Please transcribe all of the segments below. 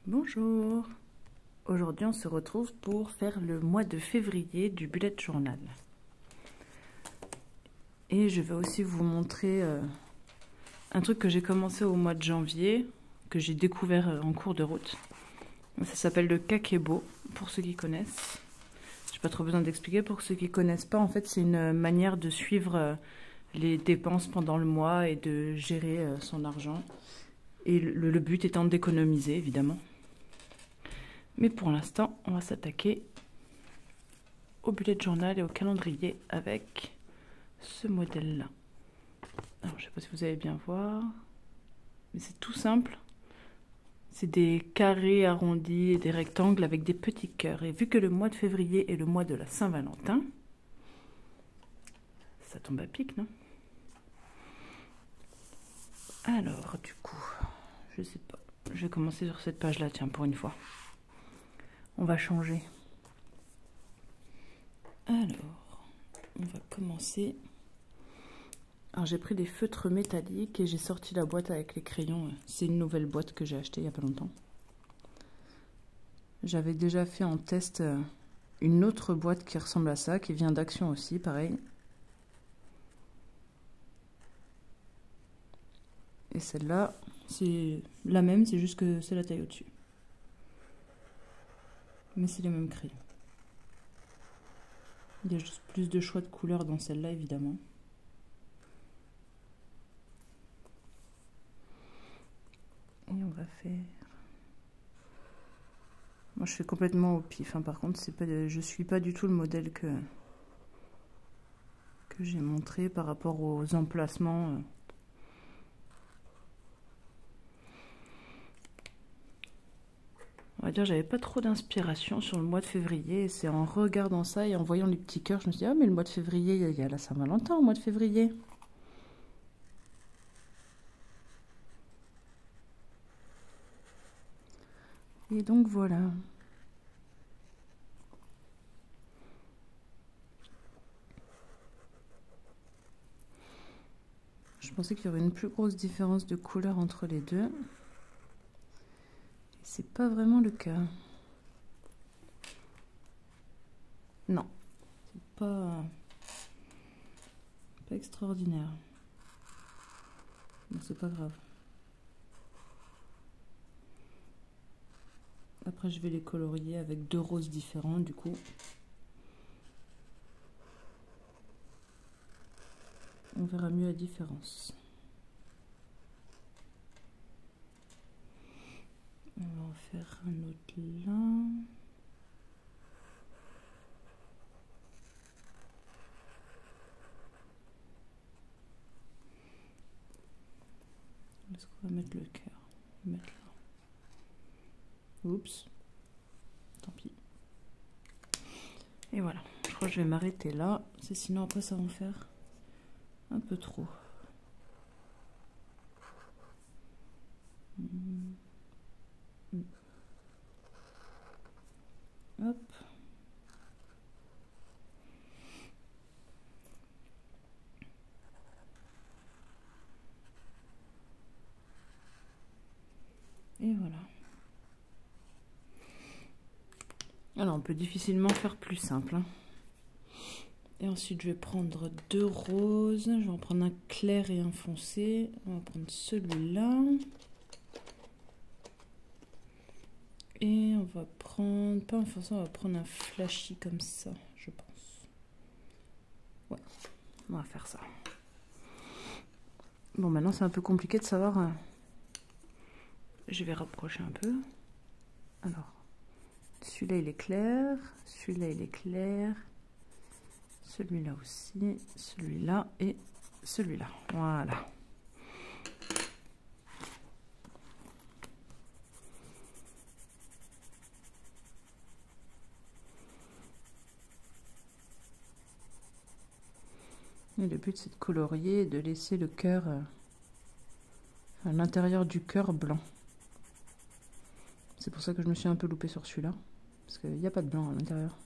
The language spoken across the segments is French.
Bonjour, aujourd'hui on se retrouve pour faire le mois de février du bullet journal. Et je vais aussi vous montrer un truc que j'ai commencé au mois de janvier, que j'ai découvert en cours de route. Ça s'appelle le kakebo, pour ceux qui connaissent. J'ai pas trop besoin d'expliquer, pour ceux qui connaissent pas, en fait c'est une manière de suivre les dépenses pendant le mois et de gérer son argent. Et le but étant d'économiser, évidemment. Mais pour l'instant, on va s'attaquer au bullet journal et au calendrier avec ce modèle-là. Alors, je ne sais pas si vous allez bien voir, mais c'est tout simple. C'est des carrés arrondis et des rectangles avec des petits cœurs. Et vu que le mois de février est le mois de la Saint-Valentin, ça tombe à pic, non? Alors, du coup, je sais pas. Je vais commencer sur cette page-là, tiens, pour une fois. On va changer. Alors, on va commencer. Alors, j'ai pris des feutres métalliques et j'ai sorti la boîte avec les crayons. C'est une nouvelle boîte que j'ai achetée il n'y a pas longtemps. J'avais déjà fait en test une autre boîte qui ressemble à ça, qui vient d'Action aussi, pareil. Et celle-là, c'est la même, c'est juste que c'est la taille au-dessus. Mais c'est les mêmes crayons. Il y a juste plus de choix de couleurs dans celle-là, évidemment. Et on va faire... Moi, je fais complètement au pif. Hein. Par contre, je suis pas du tout le modèle que j'ai montré par rapport aux emplacements. On va dire, j'avais pas trop d'inspiration sur le mois de février. Et c'est en regardant ça et en voyant les petits cœurs, je me suis dit, ah, mais le mois de février, il y a la Saint-Valentin au mois de février. Et donc voilà. Je pensais qu'il y aurait une plus grosse différence de couleur entre les deux. C'est pas vraiment le cas. Non, c'est pas extraordinaire. Mais c'est pas grave. Après, je vais les colorier avec deux roses différents, du coup. On verra mieux la différence. On va en faire un autre là. Est-ce qu'on va mettre le cœur? On va mettre là. Oups. Tant pis. Et voilà. Je crois que je vais m'arrêter là. Sinon après ça va en faire un peu trop. Hop. Et voilà. Alors on peut difficilement faire plus simple. Hein. Et ensuite je vais prendre deux roses. Je vais en prendre un clair et un foncé. On va prendre celui-là. Et on va prendre, pas un foncé, on va prendre un flashy comme ça, je pense. Ouais, on va faire ça. Bon, maintenant c'est un peu compliqué de savoir. Je vais rapprocher un peu. Alors, celui-là il est clair, celui-là il est clair, celui-là aussi, celui-là et celui-là. Voilà. Et le but c'est de colorier et de laisser le cœur, à l'intérieur du cœur blanc. C'est pour ça que je me suis un peu loupée sur celui-là. Parce qu'il n'y a pas de blanc à l'intérieur.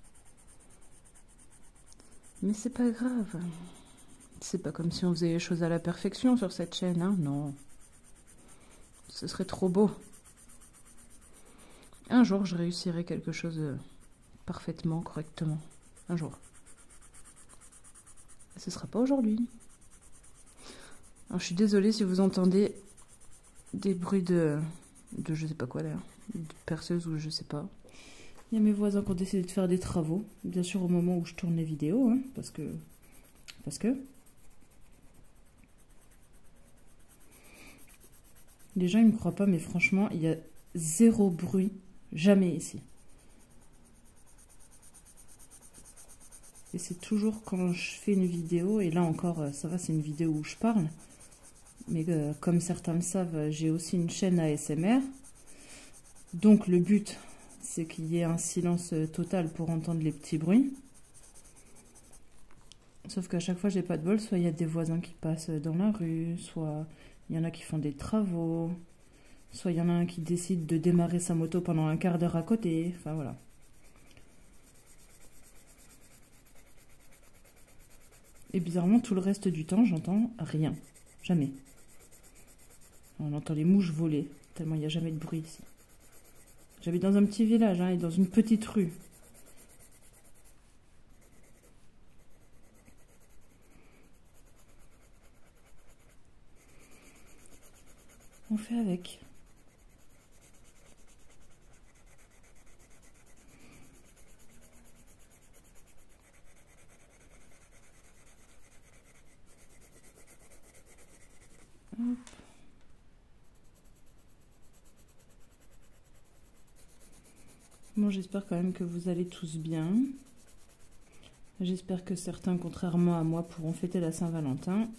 Mais c'est pas grave. C'est pas comme si on faisait les choses à la perfection sur cette chaîne, hein. Non. Ce serait trop beau. Un jour, je réussirai quelque chose parfaitement, correctement. Un jour. Ce sera pas aujourd'hui. Alors, je suis désolée si vous entendez des bruits de je sais pas quoi d'ailleurs, de perceuse ou je sais pas. Il y a mes voisins qui ont décidé de faire des travaux, bien sûr au moment où je tourne les vidéos, hein, parce que les gens ils me croient pas, mais franchement il y a zéro bruit, jamais ici. Et c'est toujours quand je fais une vidéo, et là encore ça va, c'est une vidéo où je parle, mais comme certains le savent, j'ai aussi une chaîne ASMR, donc le but c'est qu'il y ait un silence total pour entendre les petits bruits. Sauf qu'à chaque fois, j'ai pas de bol. Soit il y a des voisins qui passent dans la rue, soit il y en a qui font des travaux, soit il y en a un qui décide de démarrer sa moto pendant un quart d'heure à côté. Enfin, voilà. Et bizarrement, tout le reste du temps, j'entends rien. Jamais. On entend les mouches voler, tellement il n'y a jamais de bruit ici. J'habite dans un petit village, hein, et dans une petite rue. On fait avec. Hop. Bon, j'espère quand même que vous allez tous bien. J'espère que certains, contrairement à moi, pourront fêter la Saint-Valentin.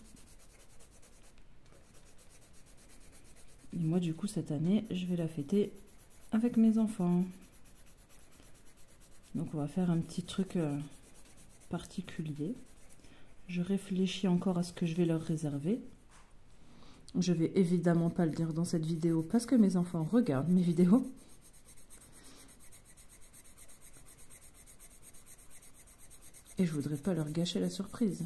Et moi, du coup, cette année, je vais la fêter avec mes enfants. Donc, on va faire un petit truc particulier. Je réfléchis encore à ce que je vais leur réserver. Je vais évidemment pas le dire dans cette vidéo parce que mes enfants regardent mes vidéos. Et je voudrais pas leur gâcher la surprise.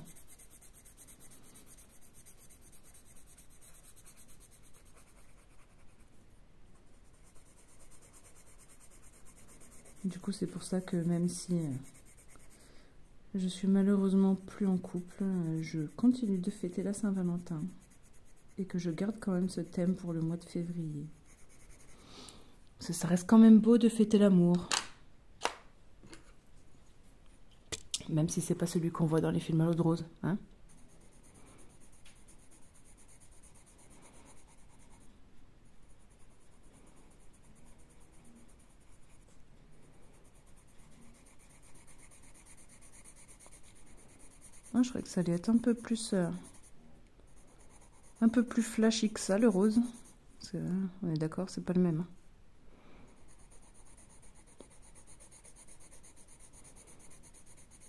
Du coup, c'est pour ça que même si je suis malheureusement plus en couple, je continue de fêter la Saint-Valentin. Et que je garde quand même ce thème pour le mois de février. Parce que ça reste quand même beau de fêter l'amour. Même si c'est pas celui qu'on voit dans les films à l'eau de rose, hein. Moi, je croyais que ça allait être un peu plus flashy que ça, le rose. Parce que, on est d'accord, c'est pas le même.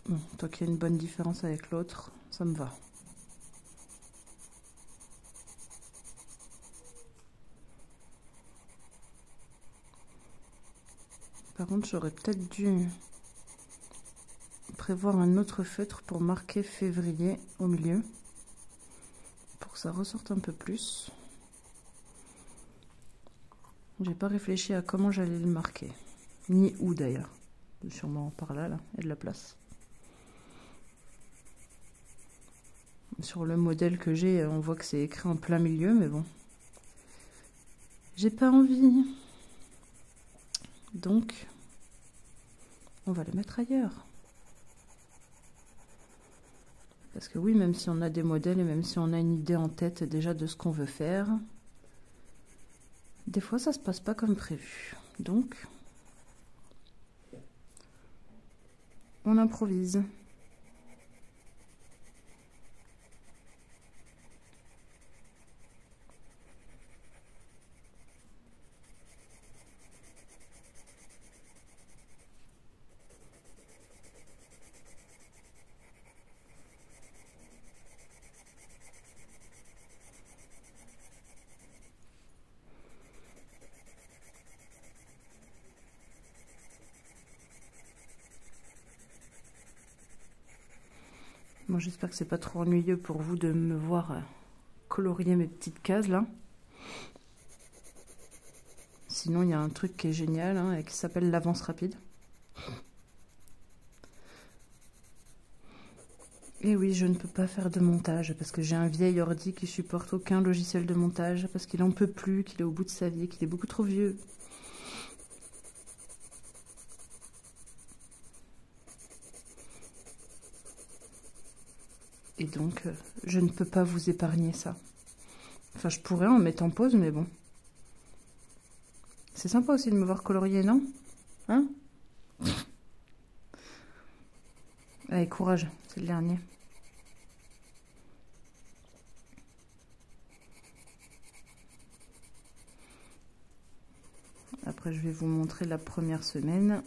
Bon, tant qu'il y a une bonne différence avec l'autre, ça me va. Par contre, j'aurais peut-être dû prévoir un autre feutre pour marquer février au milieu. Pour que ça ressorte un peu plus. J'ai pas réfléchi à comment j'allais le marquer. Ni où d'ailleurs. Sûrement par là, là, il y a de la place. Sur le modèle que j'ai, on voit que c'est écrit en plein milieu, mais bon. J'ai pas envie. Donc, on va le mettre ailleurs. Parce que oui, même si on a des modèles et même si on a une idée en tête déjà de ce qu'on veut faire, des fois ça se passe pas comme prévu. Donc, on improvise. Bon, j'espère que c'est pas trop ennuyeux pour vous de me voir colorier mes petites cases là. Sinon, il y a un truc qui est génial, hein, et qui s'appelle l'avance rapide. Et oui, je ne peux pas faire de montage parce que j'ai un vieil ordi qui supporte aucun logiciel de montage parce qu'il en peut plus, qu'il est au bout de sa vie, qu'il est beaucoup trop vieux. Et donc, je ne peux pas vous épargner ça. Enfin, je pourrais en mettre en pause, mais bon. C'est sympa aussi de me voir colorier, non? Hein? Allez, courage, c'est le dernier. Après, je vais vous montrer la première semaine.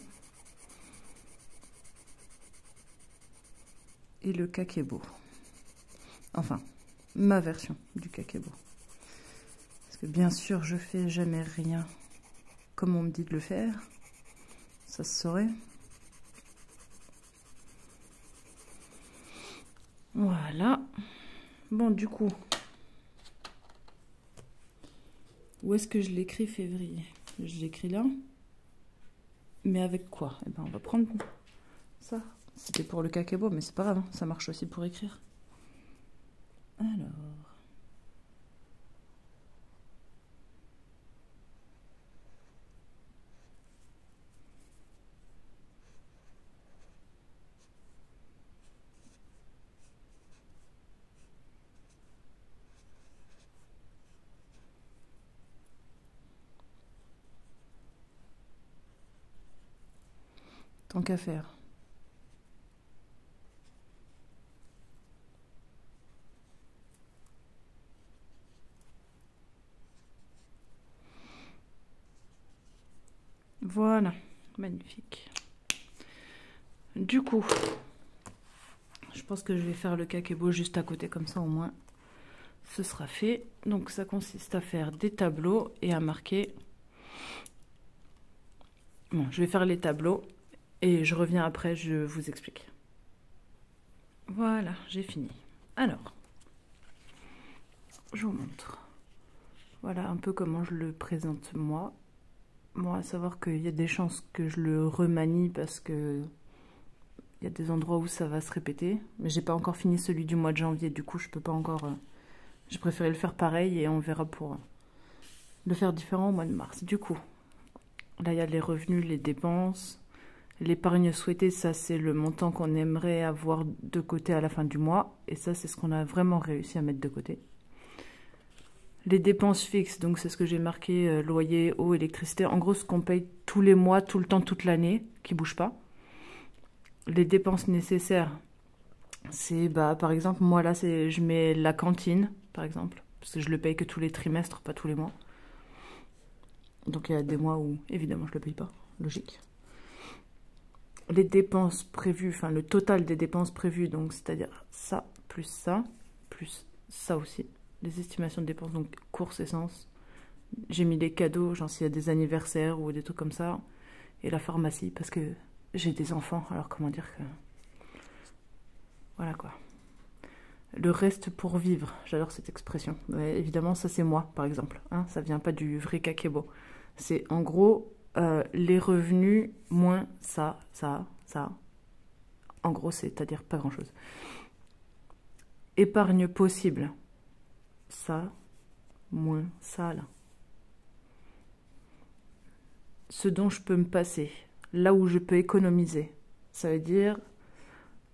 Et le kakebo. Enfin, ma version du kakebo. Parce que bien sûr, je fais jamais rien comme on me dit de le faire. Ça se saurait. Voilà. Bon, du coup, où est-ce que je l'écris février? Je l'écris là. Mais avec quoi? Eh ben, on va prendre ça. C'était pour le kakebo, mais c'est pas grave, hein. Ça marche aussi pour écrire. Alors... Tant qu'à faire. Voilà, magnifique. Du coup, je pense que je vais faire le kakebo juste à côté, comme ça au moins ce sera fait. Donc ça consiste à faire des tableaux et à marquer. Bon, je vais faire les tableaux et je reviens après, je vous explique. Voilà, j'ai fini. Alors, je vous montre. Voilà un peu comment je le présente moi. Bon, à savoir qu'il y a des chances que je le remanie parce que il y a des endroits où ça va se répéter. Mais j'ai pas encore fini celui du mois de janvier, du coup je peux pas encore... J'ai préféré le faire pareil et on verra pour le faire différent au mois de mars. Du coup, là il y a les revenus, les dépenses. L'épargne souhaitée, ça c'est le montant qu'on aimerait avoir de côté à la fin du mois. Et ça c'est ce qu'on a vraiment réussi à mettre de côté. Les dépenses fixes, donc c'est ce que j'ai marqué, loyer, eau, électricité. En gros, ce qu'on paye tous les mois, tout le temps, toute l'année, qui ne bouge pas. Les dépenses nécessaires, c'est, par exemple, moi là, je mets la cantine, par exemple, parce que je le paye que tous les trimestres, pas tous les mois. Donc il y a des mois où, évidemment, je ne le paye pas, logique. Les dépenses prévues, enfin le total des dépenses prévues, donc c'est-à-dire ça, plus ça aussi. Les estimations de dépenses, donc courses, essence. J'ai mis les cadeaux, genre s'il y a des anniversaires ou des trucs comme ça. Et la pharmacie, parce que j'ai des enfants, alors comment dire que... Voilà quoi. Le reste pour vivre, j'adore cette expression. Mais évidemment, ça c'est moi, par exemple. Hein, ça vient pas du vrai kakebo. C'est en gros les revenus moins ça. En gros, c'est-à-dire pas grand-chose. Épargne possible. Ça, moins ça, là. Ce dont je peux me passer, là où je peux économiser. Ça veut dire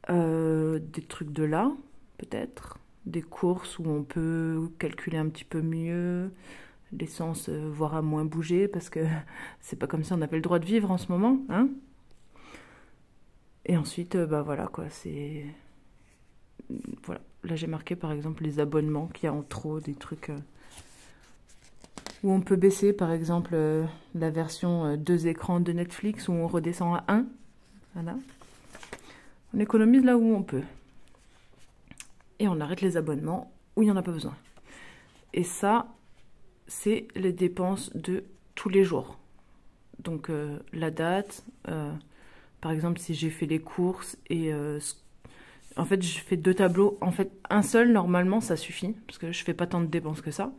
des trucs de là, peut-être, des courses où on peut calculer un petit peu mieux, l'essence, voire à moins bouger, parce que c'est pas comme si on avait le droit de vivre en ce moment, hein. Et ensuite, voilà, quoi, c'est... Voilà, là j'ai marqué par exemple les abonnements qu'il y a en trop, des trucs où on peut baisser par exemple la version 2 écrans de Netflix où on redescend à 1. Voilà. On économise là où on peut. Et on arrête les abonnements où il n'y en a pas besoin. Et ça, c'est les dépenses de tous les jours. Donc la date, par exemple si j'ai fait les courses et... En fait, je fais 2 tableaux. En fait, un seul, normalement, ça suffit. Parce que je fais pas tant de dépenses que ça.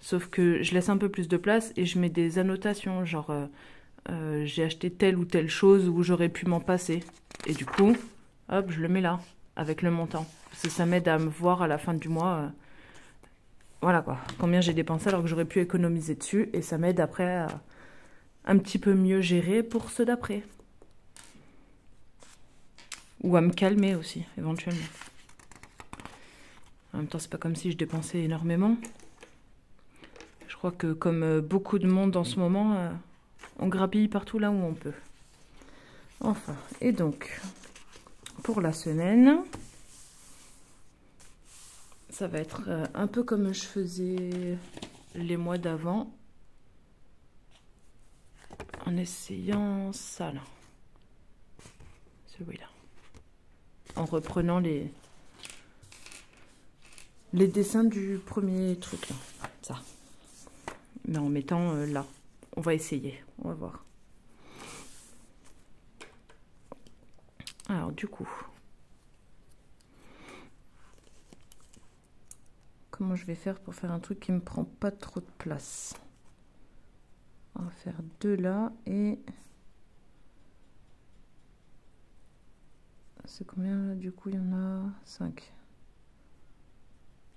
Sauf que je laisse un peu plus de place et je mets des annotations, genre j'ai acheté telle ou telle chose où j'aurais pu m'en passer. Et du coup, hop, je le mets là, avec le montant. Parce que ça m'aide à me voir à la fin du mois, voilà quoi, combien j'ai dépensé alors que j'aurais pu économiser dessus. Et ça m'aide après à un petit peu mieux gérer pour ceux d'après. Ou à me calmer aussi, éventuellement. En même temps, c'est pas comme si je dépensais énormément. Je crois que comme beaucoup de monde en ce moment, on grappille partout là où on peut. Enfin, et donc, pour la semaine, ça va être un peu comme je faisais les mois d'avant. En essayant ça là. Celui-là. En reprenant les dessins du premier truc là. Ça. Mais en mettant là. On va essayer. On va voir. Alors du coup. Comment je vais faire pour faire un truc qui me prend pas trop de place? On va faire 2 là et... C'est combien là? Du coup, il y en a 5.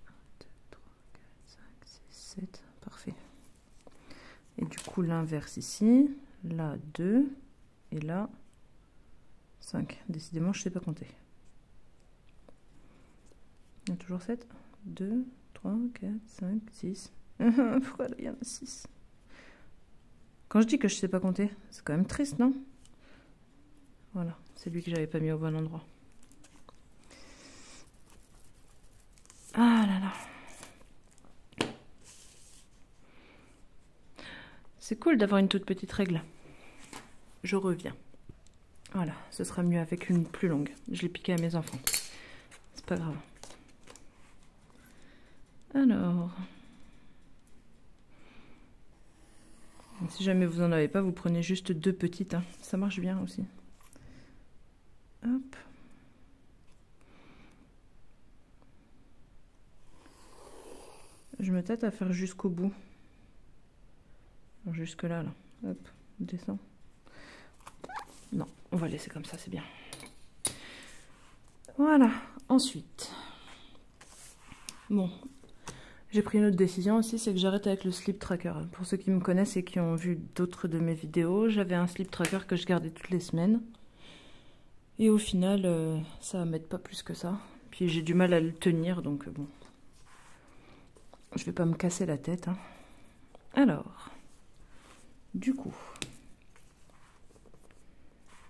1, 2, 3, 4, 5, 6, 7. Parfait. Et du coup, l'inverse ici. Là, 2. Et là, 5. Décidément, je ne sais pas compter. Il y a toujours 7. 2, 3, 4, 5, 6. Pourquoi là, il y en a 6? Quand je dis que je ne sais pas compter, c'est quand même triste, non? Voilà, c'est lui que j'avais pas mis au bon endroit. Ah là là. C'est cool d'avoir une toute petite règle. Je reviens. Voilà, ce sera mieux avec une plus longue. Je l'ai piqué à mes enfants. C'est pas grave. Alors... Si jamais vous en avez pas, vous prenez juste 2 petites. Hein. Ça marche bien aussi. Hop. Je me tâte à faire jusqu'au bout. Jusque là, là. Hop, descends. Non, on va laisser comme ça, c'est bien. Voilà, ensuite. Bon, j'ai pris une autre décision aussi, c'est que j'arrête avec le slip tracker. Pour ceux qui me connaissent et qui ont vu d'autres de mes vidéos, j'avais un slip tracker que je gardais toutes les semaines. Et au final, ça m'aide pas plus que ça. Puis j'ai du mal à le tenir, donc bon. Je vais pas me casser la tête. Hein. Alors, du coup,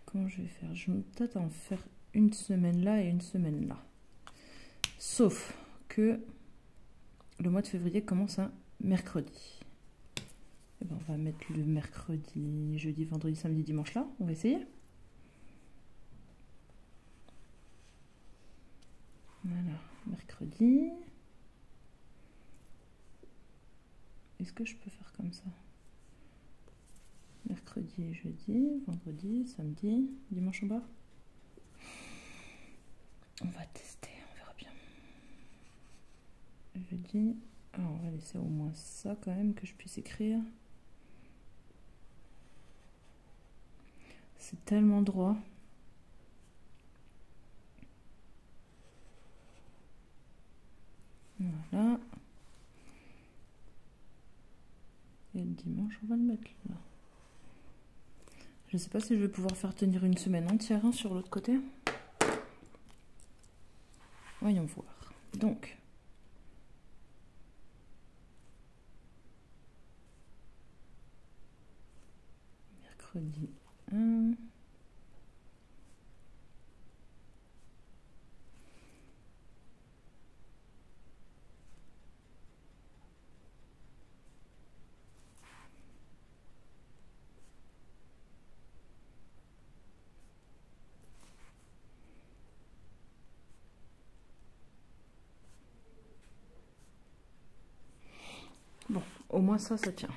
comment je vais faire? Je me tâte à en faire une semaine là et une semaine là. Sauf que le mois de février commence un mercredi. Et ben on va mettre le mercredi, jeudi, vendredi, samedi, dimanche là. On va essayer. Voilà, mercredi. Est-ce que je peux faire comme ça? Mercredi et jeudi, vendredi, samedi, dimanche en bas. On va tester, on verra bien. Jeudi, alors on va laisser au moins ça quand même que je puisse écrire. C'est tellement droit. Voilà. Et le dimanche, on va le mettre là. Je ne sais pas si je vais pouvoir faire tenir une semaine entière hein, sur l'autre côté. Voyons voir. Donc, mercredi 1. Bon, au moins ça tient.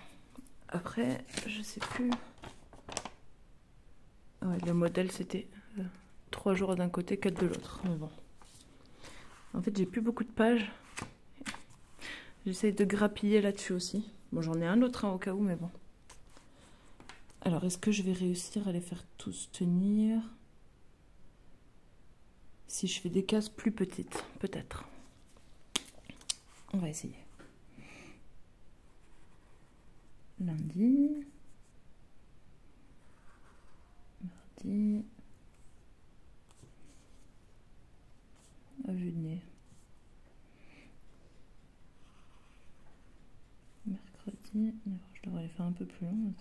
Après, je sais plus. Ouais, le modèle c'était 3 jours d'un côté, 4 de l'autre. Mais bon. En fait, j'ai plus beaucoup de pages. J'essaye de grappiller là-dessus aussi. Bon, j'en ai un autre au cas où, mais bon. Alors, est-ce que je vais réussir à les faire tous tenir? Si je fais des cases plus petites, peut-être. On va essayer. Lundi. Mardi. À vue de nez. Mercredi. Je devrais les faire un peu plus long.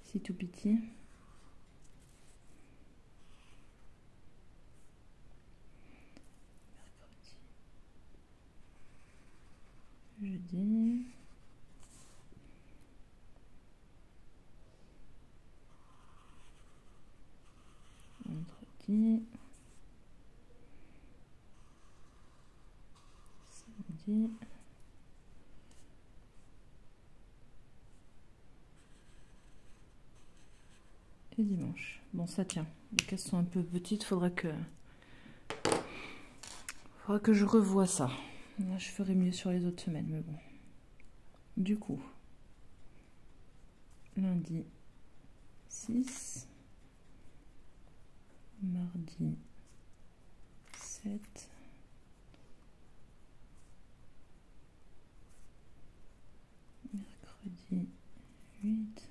Si tout petit. Jeudi. Vendredi. Samedi. Et dimanche. Bon, ça tient. Les cases sont un peu petites, faudra que je revoie ça. Là, je ferai mieux sur les autres semaines, mais bon. Du coup, lundi 6, mardi 7, mercredi 8,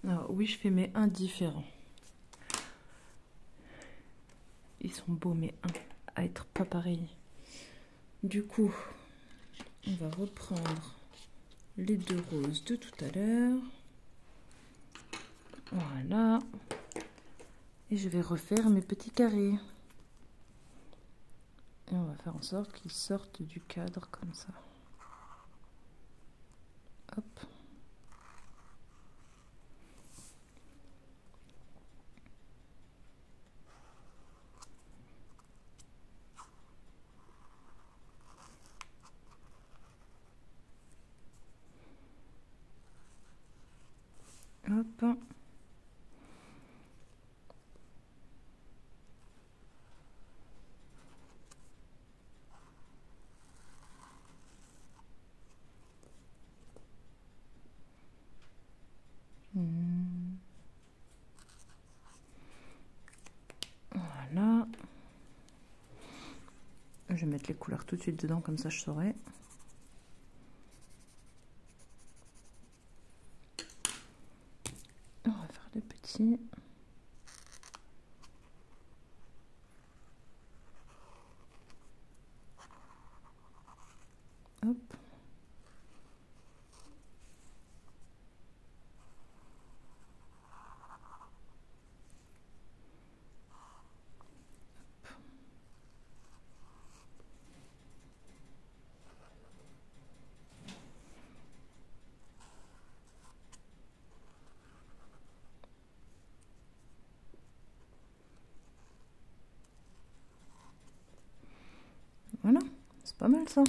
alors oui, je fais mes 1 différents. Ils sont beaux, mais 1 à être pas pareils. Du coup, on va reprendre les 2 roses de tout à l'heure. Voilà. Et je vais refaire mes petits carrés. Et on va faire en sorte qu'ils sortent du cadre comme ça. Hop. Hop. Voilà. Je vais mettre les couleurs tout de suite dedans, comme ça je saurai. On va faire les petits. Hop. Voilà, c'est pas mal ça.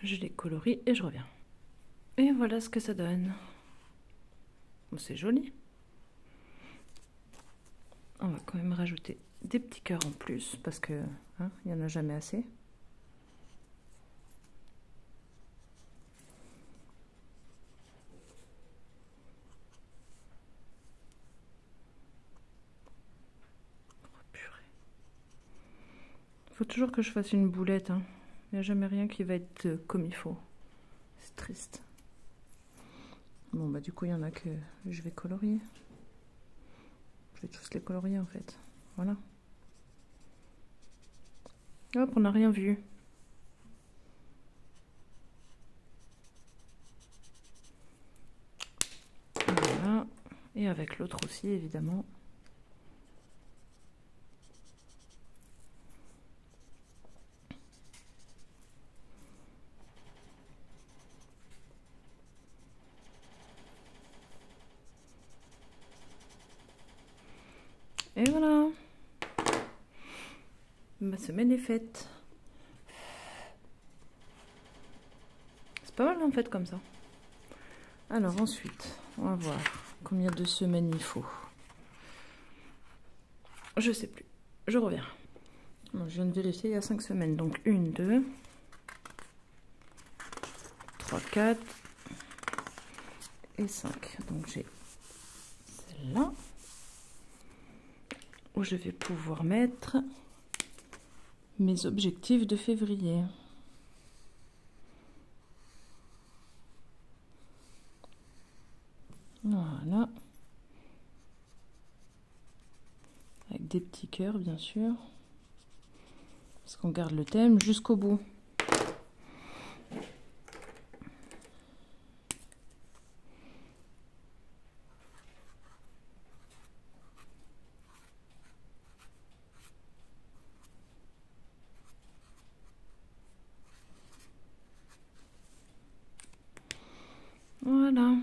Je les colorie et je reviens. Et voilà ce que ça donne. Bon, c'est joli. On va quand même rajouter des petits cœurs en plus parce que hein, il n'y en a jamais assez. Faut toujours que je fasse une boulette. Hein. Il n'y a jamais rien qui va être comme il faut. C'est triste. Bon, bah du coup, il y en a que je vais colorier. Je vais tous les colorier en fait. Voilà. Hop, on n'a rien vu. Voilà. Et avec l'autre aussi, évidemment. Et voilà. Ma semaine est faite. C'est pas mal en fait comme ça. Alors ensuite, on va voir combien de semaines il faut. Je sais plus. Je reviens. Bon, je viens de vérifier, il y a 5 semaines. Donc 1, 2, 3, 4 et 5. Donc j'ai celle-là où je vais pouvoir mettre mes objectifs de février. Voilà. Avec des petits cœurs, bien sûr. Parce qu'on garde le thème jusqu'au bout. Voilà.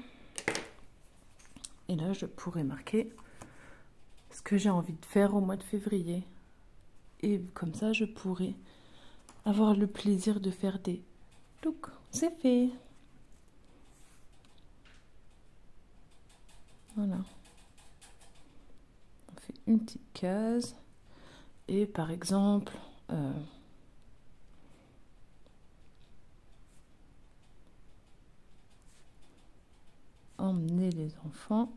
Et là, je pourrais marquer ce que j'ai envie de faire au mois de février. Et comme ça, je pourrais avoir le plaisir de faire des looks. C'est fait. Voilà. On fait une petite case. Et par exemple, emmener les enfants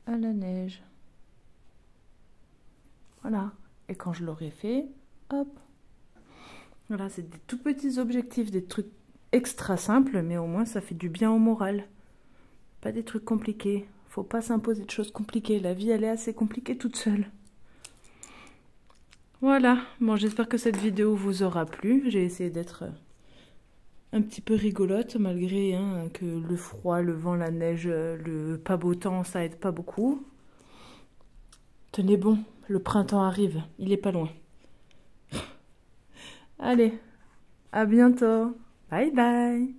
à la neige. Voilà. Et quand je l'aurai fait, hop. Voilà, c'est des tout petits objectifs, des trucs extra simples, mais au moins ça fait du bien au moral. Pas des trucs compliqués. Faut pas s'imposer de choses compliquées. La vie, elle est assez compliquée toute seule. Voilà. Bon, j'espère que cette vidéo vous aura plu. J'ai essayé d'être un petit peu rigolote, malgré que le froid, le vent, la neige, le pas beau temps, ça aide pas beaucoup. Tenez bon, le printemps arrive. Il est pas loin. Allez, à bientôt. Bye bye.